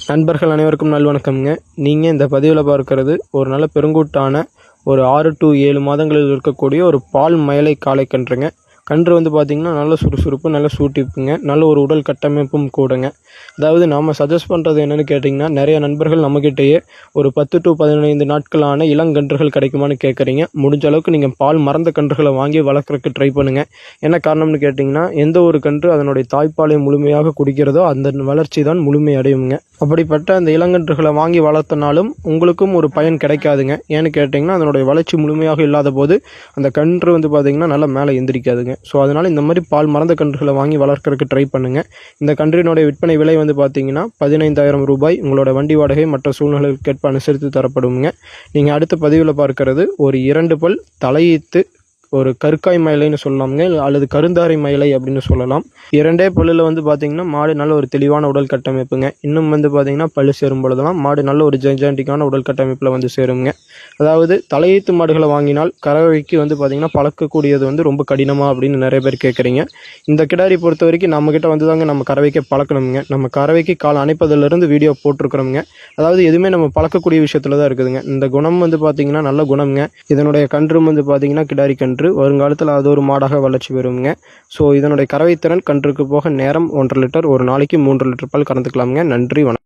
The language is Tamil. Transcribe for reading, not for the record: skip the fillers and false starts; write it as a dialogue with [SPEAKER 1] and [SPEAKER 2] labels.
[SPEAKER 1] நண்பர்கள் அனைவருக்கும் நல்வணக்கம்ங்க. நீங்கள் இந்த பதிவில் பார்க்கறது ஒரு நல்ல பெருங்கூட்டான ஒரு 6 to 7 மாதங்களில் இருக்கக்கூடிய ஒரு பால் மயிலை காளை கன்றுங்க. கன்று வந்து பார்த்திங்கன்னா நல்ல சுறுசுறுப்பு, நல்ல சூட்டிப்புங்க, நல்ல ஒரு உடல் கட்டமைப்பும் கூடங்க. அதாவது நாம் சஜஸ்ட் பண்ணுறது என்னென்னு கேட்டிங்கன்னா, நிறைய நண்பர்கள் நம்மக்கிட்டேயே ஒரு 10 to 15 நாட்களான இளங்கன்றுகள் கிடைக்குமான்னு கேட்குறீங்க. முடிஞ்ச அளவுக்கு நீங்கள் பால் மறந்த கன்றுகளை வாங்கி வளர்க்குறதுக்கு ட்ரை பண்ணுங்கள். என்ன காரணம்னு கேட்டிங்கன்னா, எந்த ஒரு கன்று அதனுடைய தாய்ப்பாலை முழுமையாக குடிக்கிறதோ அந்த வளர்ச்சி தான் முழுமை அடையுங்க. அப்படிப்பட்ட அந்த இளங்கன்றுகளை வாங்கி வளர்த்தனாலும் உங்களுக்கும் ஒரு பயன் கிடைக்காதுங்க. ஏன்னு கேட்டிங்கன்னா, அதனுடைய வளர்ச்சி முழுமையாக இல்லாத போது அந்த கன்று வந்து பார்த்திங்கன்னா நல்லா மேலே எந்திரிக்காதுங்க. ஸோ அதனால் இந்த மாதிரி பால் மறந்த கன்றுகளை வாங்கி வளர்க்குறதுக்கு ட்ரை பண்ணுங்கள். இந்த கன்றினுடைய விற்பனை விலை வந்து பார்த்திங்கன்னா 15,000 ரூபாய். உங்களோட வண்டி வாடகை மற்ற சூழ்நிலைகளுக்கேற்ப அனுசரித்து தரப்படுங்க. நீங்கள் அடுத்த பதிவில் பார்க்கறது ஒரு 2 பல் தலையீத்து ஒரு கருக்காய் மயிலைன்னு சொல்லலாம்ங்க, அல்லது கருந்தாரை மயிலை அப்படின்னு சொல்லலாம். 2 பல்லில் வந்து பார்த்திங்கன்னா மாடு நல்ல ஒரு தெளிவான உடல் கட்டமைப்புங்க. இன்னும் வந்து பார்த்திங்கன்னா பல்லு சேரும் பொழுதெல்லாம் மாடு நல்ல ஒரு ஜெய்ஜாண்டிக்கான உடல் கட்டமைப்பில் வந்து சேருங்க. அதாவது தலையீத்து மாடுகளை வாங்கினால் கறவைக்கு வந்து பார்த்திங்கன்னா பழக்கக்கூடியது வந்து ரொம்ப கடினமாக அப்படின்னு நிறைய பேர் கேட்குறீங்க. இந்த கிடாரி பொறுத்த வரைக்கும் நம்மக்கிட்ட வந்து தாங்க நம்ம கறவைக்கு பழக்கணுங்க. நம்ம கறவைக்கு கால் அணைப்பதிலிருந்து வீடியோ போட்டிருக்கிறோங்க. அதாவது எதுவுமே நம்ம பழக்கக்கூடிய விஷயத்தில் தான் இருக்குதுங்க. இந்த குணம் வந்து பார்த்திங்கன்னா நல்ல குணம்ங்க. இதனுடைய கன்றும் வந்து பார்த்திங்கன்னா கிடாரி கன்று வருங்காலத்தில் அது ஒரு மாடாக வளர்ச்சி பெறுங்க. ஸோ இதனுடைய கறவைத்திறன் கன்றுக்கு போக நேரம் 1.5 லிட்டர், ஒரு நாளைக்கு 3 லிட்டர் பால் கறந்துக்கலாமுங்க. நன்றி, வணக்கம்.